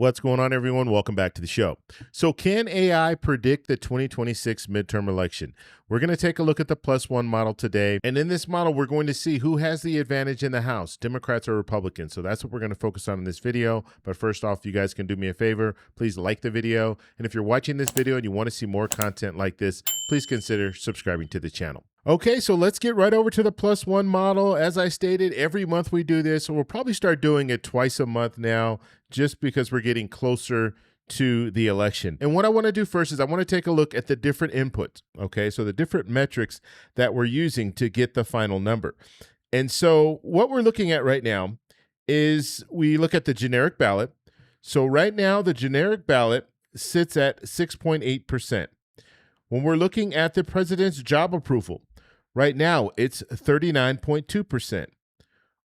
What's going on, everyone? Welcome back to the show. So, can AI predict the 2026 midterm election? We're going to take a look at the +1 model today. And in this model, we're going to see who has the advantage in the House, Democrats or Republicans. So that's what we're going to focus on in this video. But first off, you guys can do me a favor. Please like the video. And if you're watching this video and you want to see more content like this, please consider subscribing to the channel. Okay, so let's get right over to the +1 model. As I stated, every month we do this. So we'll probably start doing it twice a month now, just because we're getting closer to the election. And what I want to do first is I want to take a look at the different inputs. Okay, so the different metrics that we're using to get the final number. And so what we're looking at right now is we look at the generic ballot. So right now, the generic ballot sits at 6.8%. When we're looking at the president's job approval, right now it's 39.2%.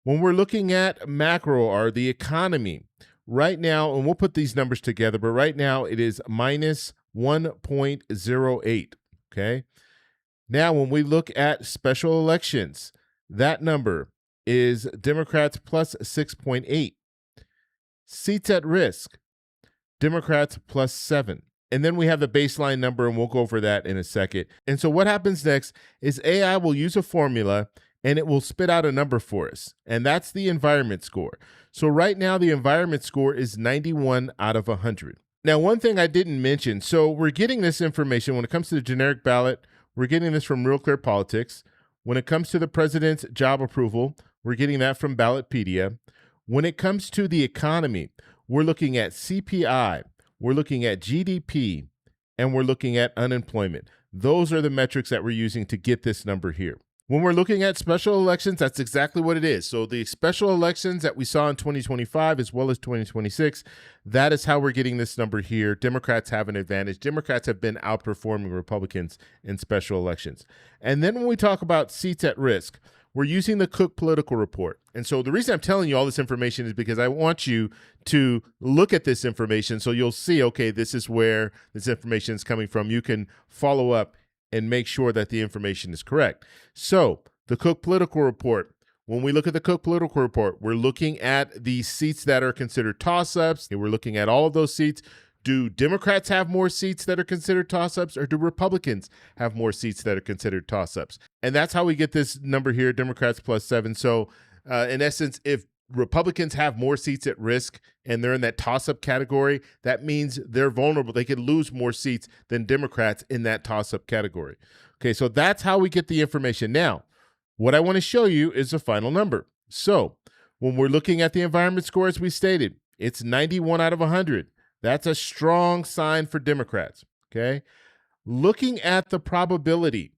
When we're looking at macro or the economy, right now, and we'll put these numbers together, but right now it is minus 1.08, okay? Now, when we look at special elections, that number is Democrats plus 6.8. Seats at risk, Democrats plus 7. And then we have the baseline number, and we'll go over that in a second. And so what happens next is AI will use a formula, and it will spit out a number for us. And that's the environment score. So right now, the environment score is 91 out of 100. Now, one thing I didn't mention, so we're getting this information when it comes to the generic ballot, we're getting this from Real Clear Politics. When it comes to the president's job approval, we're getting that from Ballotpedia. When it comes to the economy, we're looking at CPI, we're looking at GDP, and we're looking at unemployment. Those are the metrics that we're using to get this number here. When we're looking at special elections, that's exactly what it is. So the special elections that we saw in 2025 as well as 2026, that is how we're getting this number here. Democrats have an advantage. Democrats have been outperforming Republicans in special elections. And then when we talk about seats at risk, we're using the Cook Political Report. And so the reason I'm telling you all this information is because I want you to look at this information so you'll see, okay, this is where this information is coming from. You can follow up and make sure that the information is correct. So the Cook Political Report, when we look at the Cook Political Report, we're looking at the seats that are considered toss-ups. We're looking at all of those seats. Do Democrats have more seats that are considered toss-ups, or do Republicans have more seats that are considered toss-ups? And that's how we get this number here, Democrats plus 7. So in essence, if Republicans have more seats at risk and they're in that toss-up category, that means they're vulnerable. They could lose more seats than Democrats in that toss-up category. Okay, so that's how we get the information. Now, what I want to show you is the final number. So when we're looking at the environment score, as we stated, it's 91 out of 100. That's a strong sign for Democrats, okay? Looking at the probability,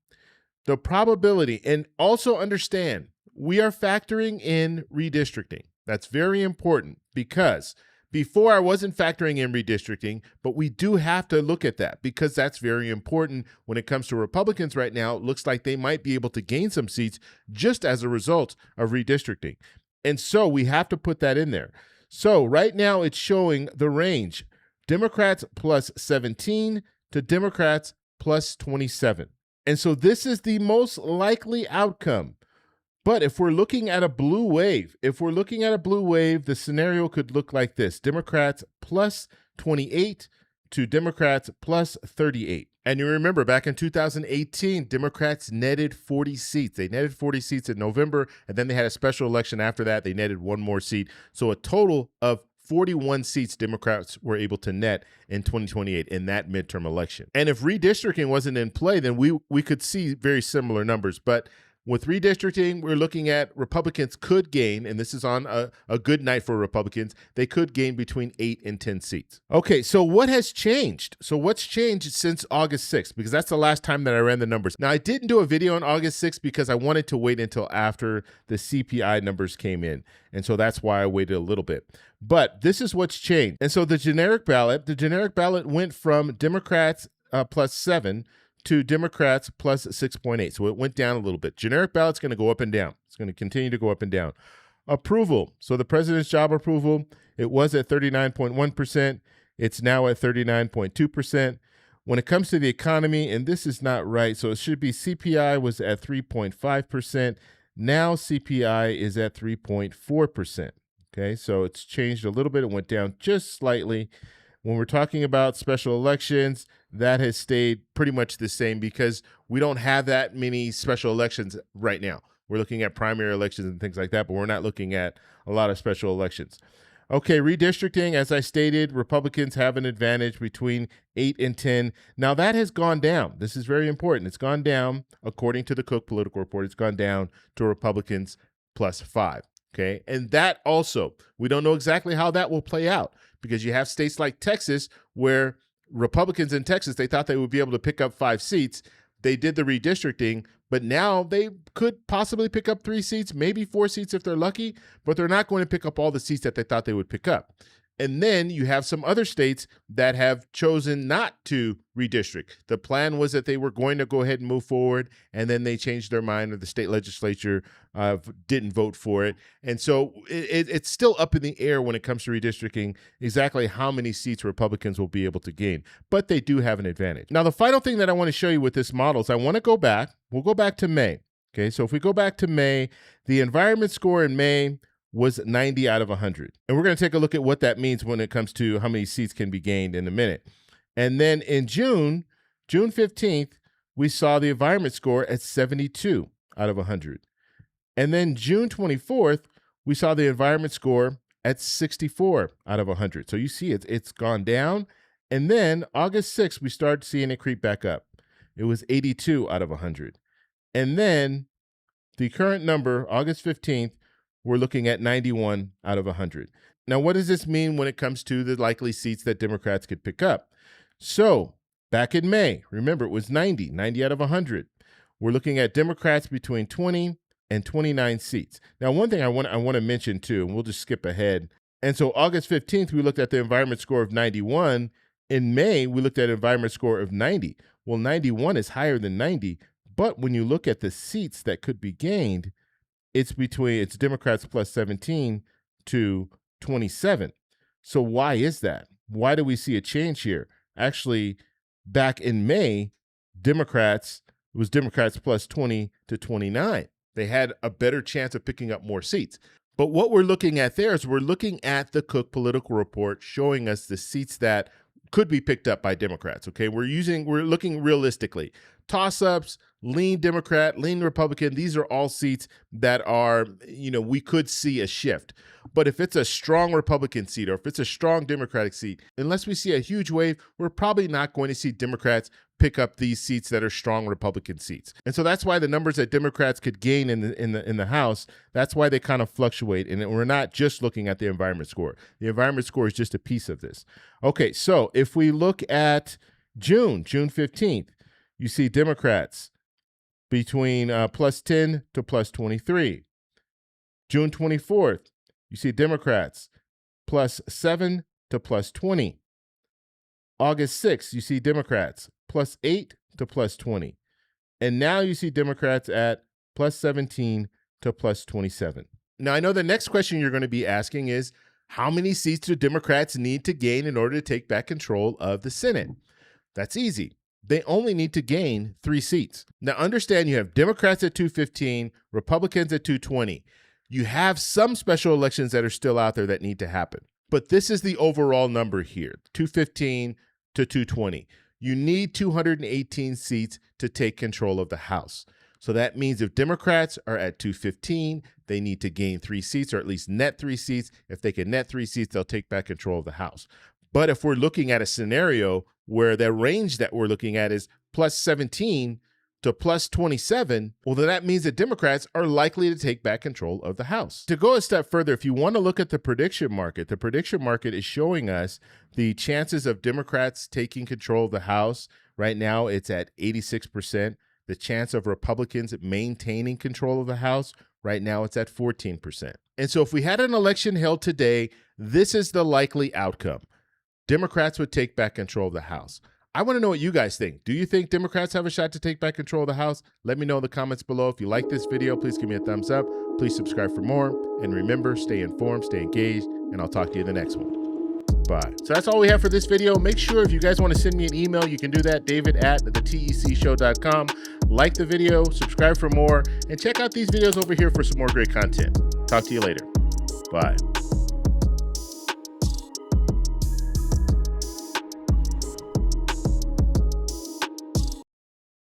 and also understand, we are factoring in redistricting. That's very important because before I wasn't factoring in redistricting, but we do have to look at that because that's very important when it comes to Republicans right now. It looks like they might be able to gain some seats just as a result of redistricting. And so we have to put that in there. So right now it's showing the range, Democrats plus 17 to Democrats plus 27. And so this is the most likely outcome. But if we're looking at a blue wave, the scenario could look like this. Democrats plus 28 to Democrats plus 38. And you remember back in 2018, Democrats netted 40 seats. They netted 40 seats in November, and then they had a special election after that. They netted one more seat. So a total of 41 seats Democrats were able to net in 2028 in that midterm election. And if redistricting wasn't in play, then we could see very similar numbers. But with redistricting, we're looking at Republicans could gain, and this is on a good night for Republicans, they could gain between 8 and 10 seats. Okay, so what has changed? So what's changed since August 6th? Because that's the last time that I ran the numbers. Now, I didn't do a video on August 6th because I wanted to wait until after the CPI numbers came in. And so that's why I waited a little bit. But this is what's changed. And so the generic ballot went from Democrats plus 7 to Democrats plus 6.8. So it went down a little bit. Generic ballot's going to go up and down. It's going to continue to go up and down. Approval. So the president's job approval, it was at 39.1%. It's now at 39.2%. When it comes to the economy, and this is not right, so it should be CPI was at 3.5%. Now CPI is at 3.4%. Okay, so it's changed a little bit. It went down just slightly. When we're talking about special elections, that has stayed pretty much the same because we don't have that many special elections right now. We're looking at primary elections and things like that, but we're not looking at a lot of special elections. Okay, redistricting, as I stated, Republicans have an advantage between 8 and 10. Now, that has gone down. This is very important. It's gone down, according to the Cook Political Report, it's gone down to Republicans +5. Okay, and that also, we don't know exactly how that will play out because you have states like Texas where Republicans in Texas, they thought they would be able to pick up 5 seats. They did the redistricting, but now they could possibly pick up 3 seats, maybe 4 seats if they're lucky, but they're not going to pick up all the seats that they thought they would pick up. And then you have some other states that have chosen not to redistrict. The plan was that they were going to go ahead and move forward, and then they changed their mind, or the state legislature didn't vote for it. And so it's still up in the air when it comes to redistricting exactly how many seats Republicans will be able to gain. But they do have an advantage. Now, the final thing that I want to show you with this model is I want to go back. We'll go back to May. Okay, so if we go back to May, the environment score in May was 90 out of 100. And we're going to take a look at what that means when it comes to how many seats can be gained in a minute. And then in June 15th, we saw the environment score at 72 out of 100. And then June 24th, we saw the environment score at 64 out of 100. So you see it's gone down. And then August 6th, we started seeing it creep back up. It was 82 out of 100. And then the current number, August 15th, we're looking at 91 out of 100. Now, what does this mean when it comes to the likely seats that Democrats could pick up? So back in May, remember, it was 90 out of 100. We're looking at Democrats between 20 and 29 seats. Now, one thing I want to mention too, and we'll just skip ahead. And so August 15th, we looked at the environment score of 91. In May, we looked at an environment score of 90. Well, 91 is higher than 90, but when you look at the seats that could be gained, it's Democrats +17 to 27. So why is that? Why do we see a change here? Actually, back in May, it was Democrats +20 to 29. They had a better chance of picking up more seats. But what we're looking at there is we're looking at the Cook Political Report showing us the seats that could be picked up by Democrats. Okay, we're looking realistically. Toss-ups, lean Democrat, lean Republican, these are all seats that are, we could see a shift. But if it's a strong Republican seat or if it's a strong Democratic seat, unless we see a huge wave, we're probably not going to see Democrats pick up these seats that are strong Republican seats. And so that's why the numbers that Democrats could gain in the House, that's why they kind of fluctuate. And we're not just looking at the environment score. The environment score is just a piece of this. Okay, so if we look at June 15th, you see Democrats between +10 to +23. June 24th, you see Democrats +7 to +20. August 6th, you see Democrats +8 to +20. And now you see Democrats at +17 to +27. Now, I know the next question you're going to be asking is, how many seats do Democrats need to gain in order to take back control of the Senate? That's easy. They only need to gain 3 seats. Now, understand you have Democrats at 215, Republicans at 220. You have some special elections that are still out there that need to happen. But this is the overall number here, 215 to 220. You need 218 seats to take control of the House. So that means if Democrats are at 215, they need to gain 3 seats, or at least net 3 seats. If they can net 3 seats, they'll take back control of the House. But if we're looking at a scenario where the range that we're looking at is +17 to +27, well, then that means that Democrats are likely to take back control of the House. To go a step further, if you want to look at the prediction market is showing us the chances of Democrats taking control of the House. Right now, it's at 86%. The chance of Republicans maintaining control of the House, right now it's at 14%. And so if we had an election held today, this is the likely outcome. Democrats would take back control of the House. I want to know what you guys think. Do you think Democrats have a shot to take back control of the House? Let me know in the comments below. If you like this video, please give me a thumbs up. Please subscribe for more. And remember, stay informed, stay engaged, and I'll talk to you in the next one. Bye. So that's all we have for this video. Make sure if you guys want to send me an email, you can do that, david@thetecshow.com. Like the video, subscribe for more, and check out these videos over here for some more great content. Talk to you later. Bye.